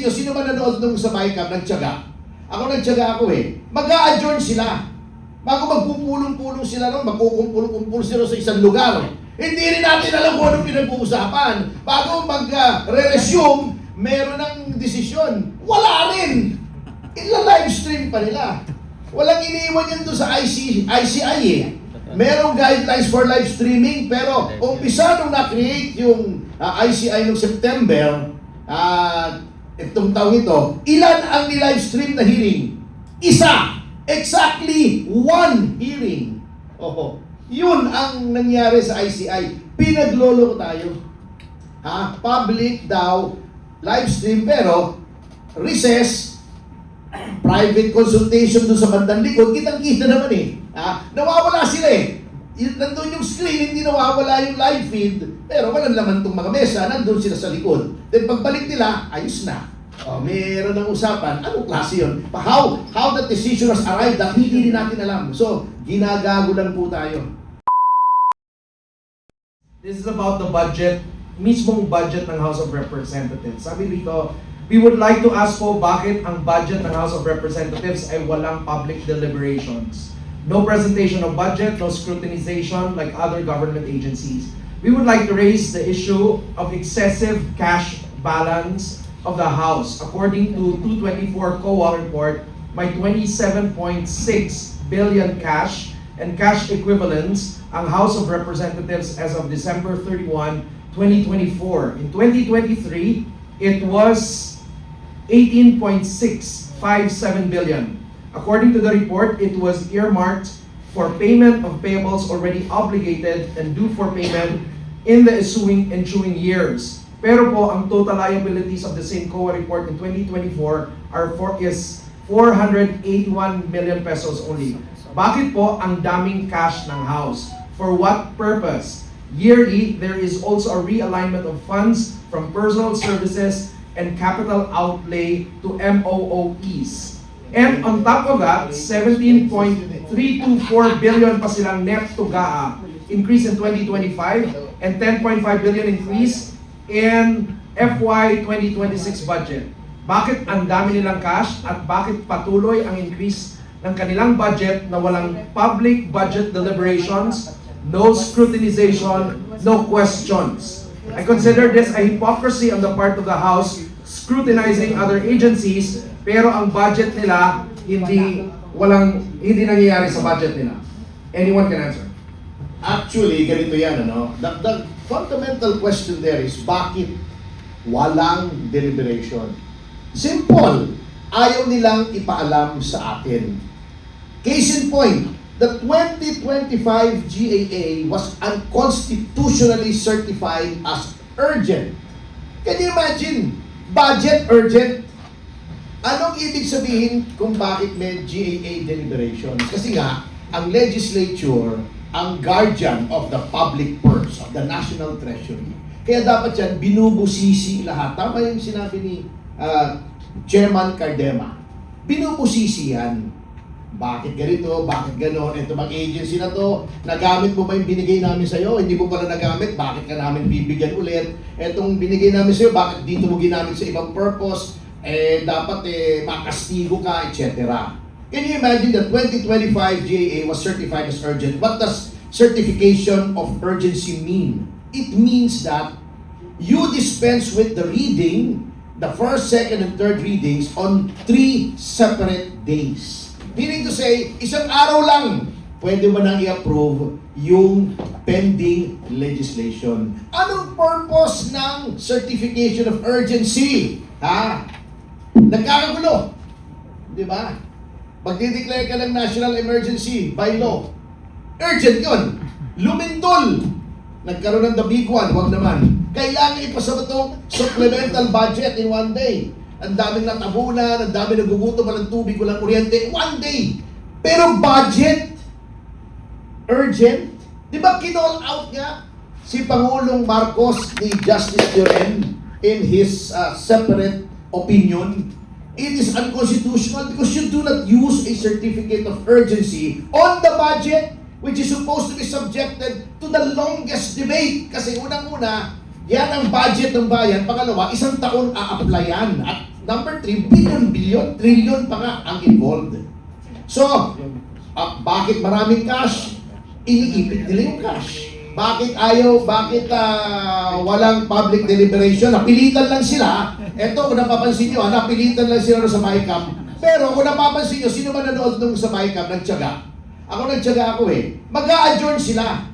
napansin nyo, sino man nanood nung sa BICAM, nagtyaga? Nagtyaga ako eh. Mag-a-adjourn sila. Bago magpupulong-pulong sila ron, magkukumpul-kumpul sila sa isang lugar. Hindi rin natin alam kung anong pinag-uusapan. Bago mag-resume, meron ng desisyon. Wala rin! Ila-live stream pa nila. Walang iniiwan yan doon sa ICI eh. Merong guidelines for live streaming, pero umpisa nung na-create yung ICI noong September, itong taong ito, ilan ang ni-live stream na hearing? Isa! Exactly one hearing. Oho. Yun ang nangyari sa ICI. Pinaglolo ko tayo. Public daw, live stream, pero recess, private consultation doon sa bandang likod, kitang-kita naman eh. Nawawala sila eh. Nandun yung screen, hindi nawawala yung live feed, pero walang laman itong mga mesa, nandun sila sa likod. Then pagbalik nila, ayos na. Mayroon ng usapan, anong klase yun? How the decision has arrived at hindi rin natin alam. So, ginagago lang po tayo. This is about the budget, mismong budget ng House of Representatives. Sabi dito, we would like to ask po bakit ang budget ng House of Representatives ay walang public deliberations. No presentation of budget, no scrutinization like other government agencies. We would like to raise the issue of excessive cash balance of the House. According to 224 COA report, may 27.6 billion cash and cash equivalents ang House of Representatives as of December 31, 2024. In 2023, it was 18.657 billion. According to the report, it was earmarked for payment of payables already obligated and due for payment in the ensuing years. Pero po, ang total liabilities of the same COA report in 2024 is 481 million pesos only. Bakit po ang daming cash ng House? For what purpose? Yearly, there is also a realignment of funds from personal services and capital outlay to MOOEs. And on top of that, 17.324 billion pa silang net to GAA increase in 2025 and 10.5 billion increase in FY 2026 budget. Bakit ang dami nilang cash at bakit patuloy ang increase ng kanilang budget na walang public budget deliberations, no scrutinization, no questions? I consider this a hypocrisy on the part of the House scrutinizing other agencies, pero ang budget nila hindi nangyayari sa budget nila. Anyone can answer. Actually, ganito yan, ano? The fundamental question there is, bakit walang deliberation? Simple. Ayaw nilang ipaalam sa atin. Case in point, the 2025 GAA was unconstitutionally certified as urgent. Can you imagine? Budget urgent. Anong ibig sabihin kung bakit may GAA deliberation? Kasi nga, ang legislature, ang guardian of the public purse, of the national treasury. Kaya dapat yan, binubusisi lahat. Tama yung sinabi ni Chairman Cardema. Binubusisi yan. Bakit ganito? Bakit ganon? Ito bang agency na to? Nagamit mo ba yung binigay namin sa'yo? Hindi mo pala nagamit? Bakit ka namin bibigyan ulit? Etong binigay namin sa'yo, bakit dito mo ginamit sa ibang purpose? Dapat makastigo ka, etc. Can you imagine that 2025 GAA was certified as urgent? What does certification of urgency mean? It means that you dispense with the reading, the first, second, and third readings on 3 separate days. Meaning to say, isang araw lang, pwede mo nang i-approve yung pending legislation. Anong purpose ng certification of urgency? Nagkakagulo. Di ba? Pag-declare ka ng national emergency by law, urgent yun. Lumindol. Nagkaroon ng the big one, wag naman. Kailangan ipasa mo itong supplemental budget in one day. Ang daming natabunan, ang daming nagugutom, walang tubig, walang kuryente, one day. Pero budget, urgent. Di ba kinall out nga si Pangulong Marcos ni Justice Lloren in his separate opinion? It is unconstitutional because you do not use a certificate of urgency on the budget, which is supposed to be subjected to the longest debate. Kasi unang-una, yan ang budget ng bayan. Pangalawa, 1 taon a-applyan at Number 3, billion, trillion pa nga ang involved. So, bakit maraming cash? Iniipit nila yung cash. Bakit walang public deliberation? Napilitan lang sila. Eto, kung napapansin nyo, napilitan lang sila sa MyCam. Pero kung napapansin nyo, sino man nanood nung sa MyCam, nagtyaga? Nagtyaga ako eh. Mag-a-adjourn sila.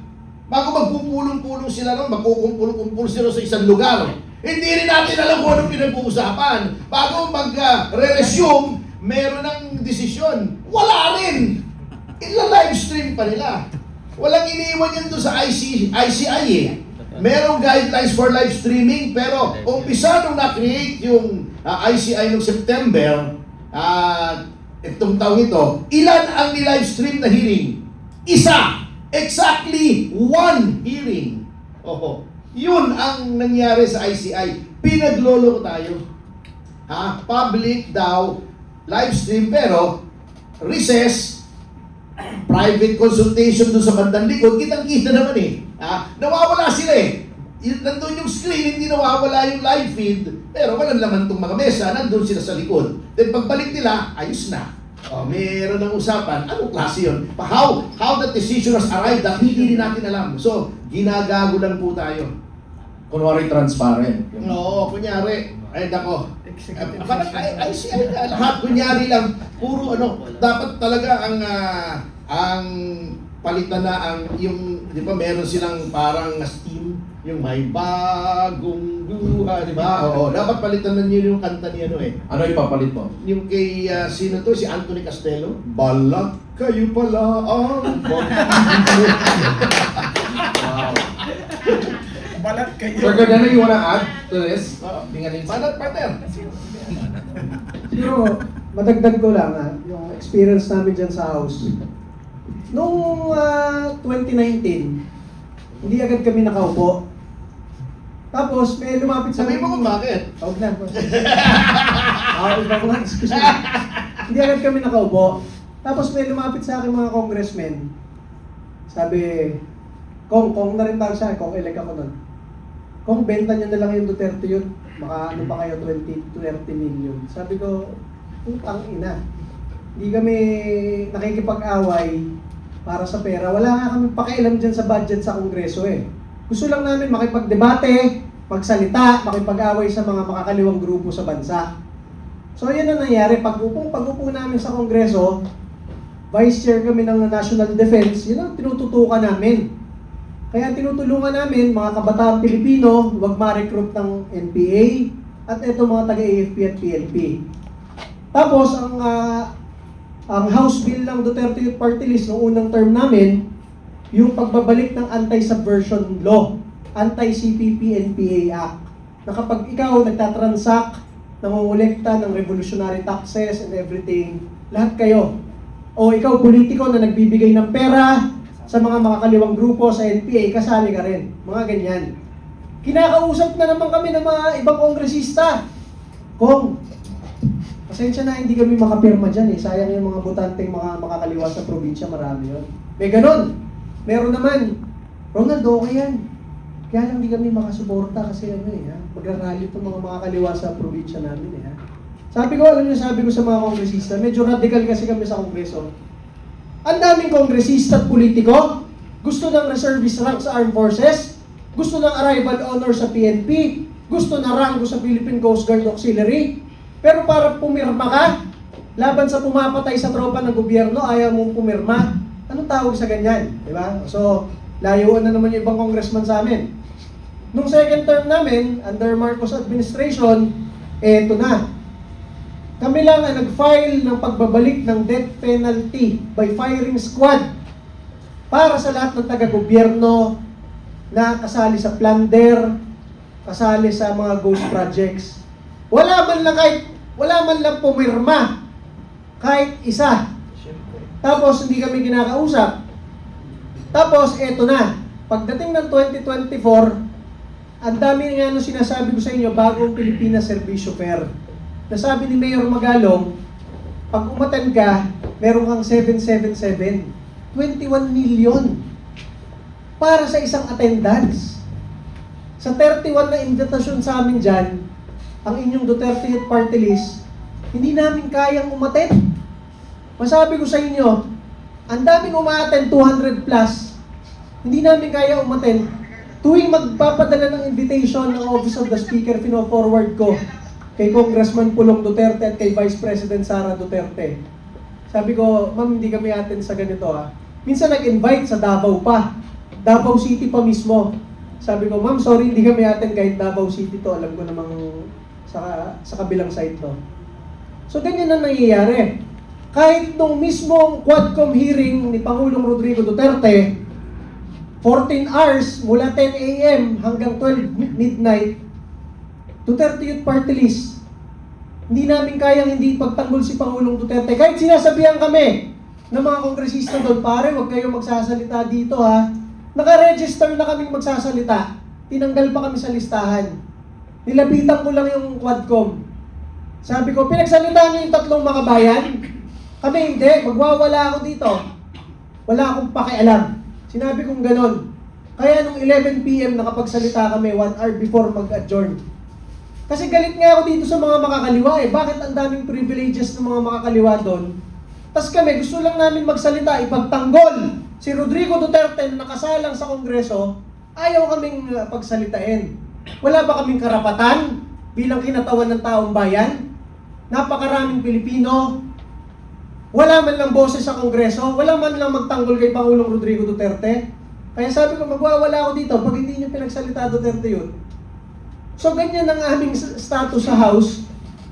Bago magpupulong-pulong sila nun, magkukumpul-kumpul sila sa isang lugar. Hindi rin natin alam kung anong pinag-uusapan. Bago mag-resume, meron ng desisyon. Wala rin! Ila-live stream pa nila. Walang iniwan yan doon sa ICI eh. Merong guidelines for live streaming, pero umpisa nung na-create yung ICI noong September, itong taong ito, ilan ang ni-live stream na hearing? Isa! Exactly one hearing. Oho. Yun ang nangyari sa ICI. Pinaglolo ko tayo. Public daw, live stream, pero recess, private consultation doon sa bandang likod, kitang-kita naman eh. Nawawala sila eh. Nandun yung screen, hindi nawawala yung live feed, pero walang laman itong mga mesa, nandun sila sa likod. Then pagbalik nila, ayos na. Meron ng usapan, anong klase yun? How the decision has arrived at hindi rin natin alam. So, ginagago lang po tayo. Kunwari transparent. Oo, kunyari, ay nako. Parang ICI na lahat, kunyari lang, puro dapat talaga ang palitan na ang yung, di ba, meron silang parang steam, yung may bagong buhay, di ba? Oo, dapat palitan na niyo yung kanta ni Ano ipapalit mo? yung kay, sino to? Si Anthony Castello? Balat kayo pala ang Wow. Balat kayo. Sir Gardena, you wanna add to this? Tingaling balat, partner. Siguro, madagdag ko lang yung experience namin dyan sa house. Noong 2019, hindi agad kami nakaupo. Tapos may lumapit sa Sabi mo kung bakit? Huwag na. Iba ko lang, excuse me. Hindi agad kami nakaupo. Tapos may lumapit sa akin mga congressmen. Sabi, Kong na rin tawag sa akin, Kong, elect ako nun. Kung benta nyo na lang yung Duterte yun, baka ano pa kayo, 20 to 30 million. Sabi ko, putang ina. Hindi kami nakikipag-away para sa pera. Wala nga kami pakialam dyan sa budget sa Kongreso eh. Gusto lang namin makipagdebate, magsalita, makipag-away sa mga makakaliwang grupo sa bansa. So yan ang nangyari. Pag-upo namin sa Kongreso, Vice Chair kami ng National Defense, yun ang tinututukan namin. Kaya tinutulungan namin mga kabataang Pilipino, huwag ma-recruit ng NPA at ito mga taga-AFP at PNP. Tapos ang House Bill ng Duterte Youth Party List noong unang term namin, yung pagbabalik ng Anti-Subversion Law, Anti-CPP-NPA Act, na kapag ikaw nagtatransact, nangongolekta ng revolutionary taxes and everything, lahat kayo, o ikaw politiko na nagbibigay ng pera sa mga makakaliwang grupo sa NPA, kasali ka rin. Mga ganyan. Kinakausap na naman kami ng mga ibang kongresista. Kung, pasensya na hindi kami makapirma dyan eh. Sayang yung mga botanteng mga makakaliwa sa probinsya, marami yun. May ganon. Meron naman. Ronald, okay yan. Kaya lang hindi kami makasuporta kasi magrarally itong mga makakaliwa sa probinsya namin eh. Sabi ko sa mga kongresista, medyo radical kasi kami sa kongreso. Ang daming kongresista at politiko, gusto ng reservist rank sa Armed Forces, gusto ng arrival honor sa PNP, gusto na rango sa Philippine Coast Guard Auxiliary, pero para pumirma ka, laban sa pumapatay sa tropa ng gobyerno, ayaw mong pumirma. Anong tawag sa ganyan? Diba? So, layuan na naman yung ibang congressman sa amin. Nung second term namin, under Marcos administration, eto na. Kami lang ang nag-file ng pagbabalik ng death penalty by firing squad para sa lahat ng taga-gobyerno na kasali sa plunder, kasali sa mga ghost projects. Wala man lang pumirma kahit isa. Tapos hindi kami kinakausap. Tapos eto na, pagdating ng 2024, ang dami nga nung sinasabi ko sa inyo, bagong Pilipinas Servisyo Fair. Nasabi ni Mayor Magalong, pag umattend ka, meron kang 777, 21 million para sa isang attendance. Sa 31 na invitation sa amin dyan, ang inyong Duterte Youth Party List, hindi namin kayang umaten. Masabi ko sa inyo, ang daming umaten, 200 plus, hindi namin kaya umaten. Tuwing magpapadala ng invitation ng Office of the Speaker, pino-forward ko kay Congressman Pulong Duterte at kay Vice President Sara Duterte. Sabi ko, ma'am, hindi kami atin sa ganito ha. Minsan nag-invite sa Davao pa. Davao City pa mismo. Sabi ko, ma'am, sorry, hindi kami atin kahit Davao City to. Alam ko namang sa kabilang side to. So, ganyan ang nangyayari. Kahit nung mismong Quadcom hearing ni Pangulong Rodrigo Duterte, 14 hours mula 10 a.m. hanggang 12 midnight, Duterte Youth Party List. Hindi namin kayang hindi pagtanggol si Pangulong Duterte. Kahit sinasabihan kami ng mga kongresista doon, pare, huwag kayong magsasalita dito ha. Naka-register na kaming magsasalita. Tinanggal pa kami sa listahan. Nilapitan ko lang yung Quadcom. Sabi ko, pinagsalitaan niyo yung tatlong makabayan? Kami hindi, magwawala ako dito. Wala akong pakialam. Sinabi kong ganon. Kaya nung 11 p.m. nakapagsalita kami 1 hour before mag-adjourn. Kasi galit nga ako dito sa mga makakaliwa eh. Bakit ang daming privileges ng mga makakaliwa doon? Tapos kami, gusto lang namin magsalita, ipagtanggol si Rodrigo Duterte na nakasalang sa Kongreso, ayaw kaming pagsalitain. Wala ba kaming karapatan bilang kinatawan ng taong bayan? Napakaraming Pilipino, wala man lang boses sa Kongreso, wala man lang magtanggol kay Pangulong Rodrigo Duterte. Kaya sabi ko, magwawala ako dito pag hindi niyo pinagsalita Duterte yun. So ganyan ang aming status sa House.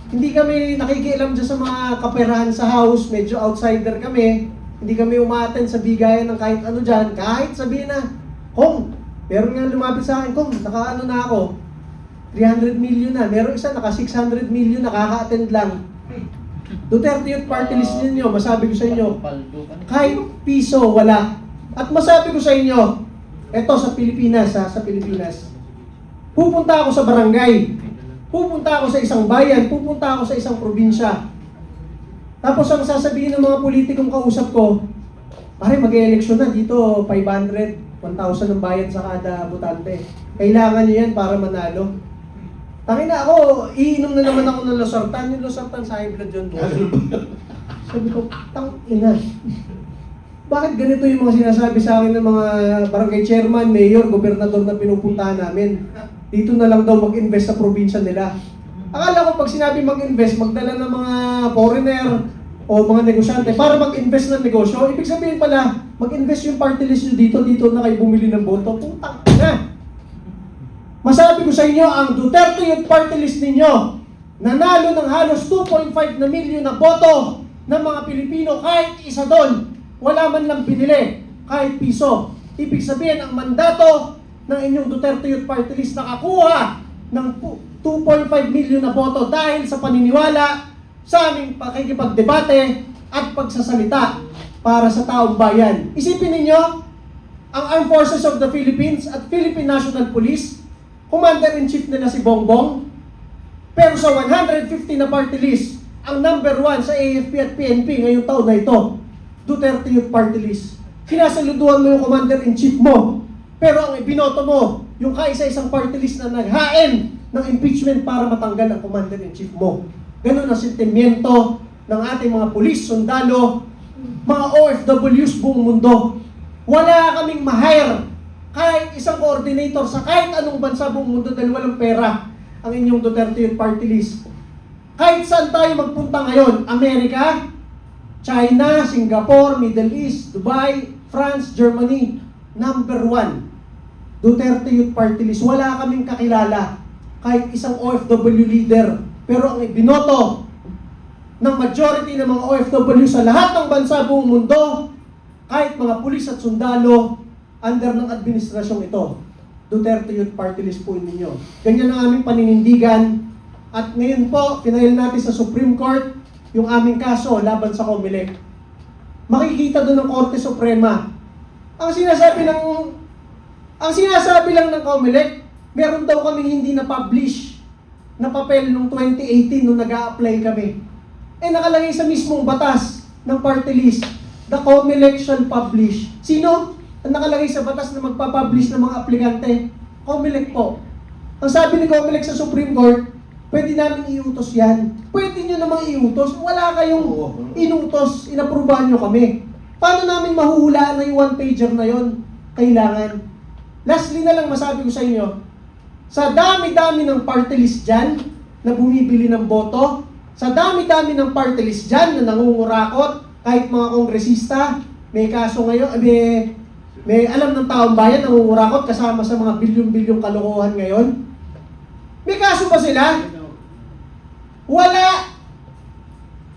Hindi kami nakikialam dyan sa mga kaperahan sa House, medyo outsider kami. Hindi kami umaten sa bigayan ng kahit ano dyan. Kahit sabihin na, Kong, meron nga lumapit sa akin, Kong, naka-ano na ako, 300 million na. Meron isa, naka 600 million, nakaka-attend lang. Duterte Youth Party List ninyo, masabi ko sa inyo, kahit piso, wala. At masabi ko sa inyo, eto sa Pilipinas, sa Pilipinas, pupunta ako sa barangay, pupunta ako sa isang bayan, pupunta ako sa isang probinsya. Tapos ang sasabihin ng mga politikong kausap ko, pare mag-e-eleksyon na dito, 500, 1,000 ang bayad sa kada botante. Kailangan niyo yan para manalo. Tangin na ako, iinom na naman ako ng losartan. Yung losartan sa high blood yun. Sabi ko, tangina. Bakit ganito yung mga sinasabi sa akin ng mga barangay chairman, mayor, gobernador na pinupuntahan namin? Dito na lang daw mag-invest sa probinsya nila. Akala ko pag sinabi mag-invest, magdala ng mga foreigner o mga negosyante para mag-invest ng negosyo. Ibig sabihin pala, mag-invest yung party list nyo dito na kayo bumili ng boto. Putang na! Masabi ko sa inyo, ang Duterte Youth Party List ninyo, nanalo ng halos 2.5 na milyon na boto ng mga Pilipino, kahit isa doon, wala man lang binili, kahit piso. Ibig sabihin, ang mandato ng inyong Duterte Youth Party List nakakuha ng 2.5 milyon na boto dahil sa paniniwala sa aming pakikipagdebate at pagsasalita para sa taong bayan. Isipin ninyo, ang Armed Forces of the Philippines at Philippine National Police, Commander-in-Chief nila si Bongbong, pero sa 150 na party list, ang number 1 sa AFP at PNP ngayong taon na ito, Duterte Youth Party List. Sinasaluduhan mo yung Commander-in-Chief mo, pero ang ibinoto mo, yung kaisa-isang party list na naghain ng impeachment para matanggal ang Commander-in-Chief mo. Ganun ang sentimiento ng ating mga pulis, sundalo, mga OFWs buong mundo. Wala kaming ma-hire kahit isang coordinator sa kahit anong bansa buong mundo dahil walang pera ang inyong Duterte Youth Party List. Kahit saan tayo magpunta ngayon, Amerika, China, Singapore, Middle East, Dubai, France, Germany, number 1, Duterte Youth Party List. Wala kaming kakilala kahit isang OFW leader. Pero ang ibinoto ng majority ng mga OFW sa lahat ng bansa buong mundo, kahit mga pulis at sundalo, under ng administrasyong ito, Duterte Youth Party List po ninyo. Ganyan ang aming paninindigan. At ngayon po, pinail natin sa Supreme Court yung aming kaso laban sa COMELEC. Makikita doon ng Korte Suprema. Ang sinasabi lang ng COMELEC, meron daw kaming hindi na-publish na papel noong 2018 nung nag-a-apply kami. Eh nakalagay sa mismong batas ng party list, the COMELEC shall publish. Sino ang nakalagay sa batas na magpapublish ng mga aplikante? COMELEC po. Ang sabi ni COMELEC sa Supreme Court, pwede namin iutos yan. Pwede nyo namang iutos. Wala kayong Oo. inutos, inaprubahan nyo kami. Paano namin mahuhulaan na yung one-pager na yon? Kailangan. Lastly na lang masabi ko sa inyo, sa dami-dami ng party list dyan na bumibili ng boto, sa dami-dami ng party list dyan na nangungurakot, kahit mga kongresista, may kaso ngayon, may alam ng taong bayan nangungurakot kasama sa mga bilyon-bilyong kalokohan ngayon. May kaso ba sila? Wala.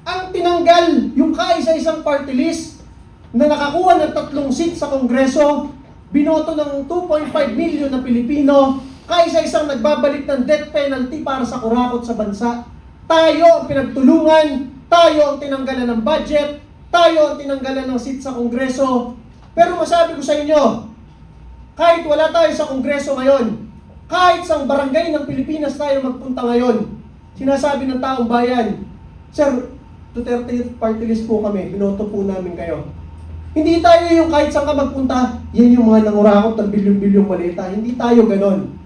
Ang tinanggal yung kaisa-isang party list na nakakuha ng 3 seats sa Kongreso, binoto ng 2.5 million na Pilipino, kaisa-isang nagbabalik ng death penalty para sa kurakot sa bansa. Tayo ang pinagtulungan, tayo ang tinanggalan ng budget, tayo ang tinanggalan ng seat sa Kongreso. Pero masabi ko sa inyo, kahit wala tayo sa Kongreso ngayon, kahit sa barangay ng Pilipinas tayo magpunta ngayon, sinasabi ng taong bayan, Sir, Duterte party list po kami, binoto po namin kayo. Hindi tayo yung kahit saan ka magpunta, yan yung mga nangurakot ng bilyong-bilyong malita. Hindi tayo ganon.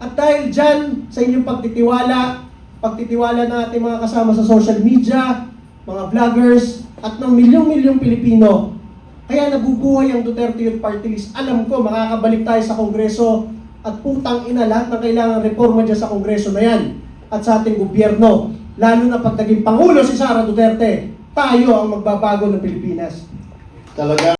At dahil dyan, sa inyong pagtitiwala natin mga kasama sa social media, mga vloggers, at ng milyong-milyong Pilipino, kaya nabubuhay ang Duterte Youth Party List. Alam ko, makakabalik tayo sa Kongreso at putang ina lahat ng kailangan reforma dyan sa Kongreso na yan at sa ating gobyerno. Lalo na pag naging Pangulo si Sara Duterte, tayo ang magbabago ng Pilipinas. Talaga.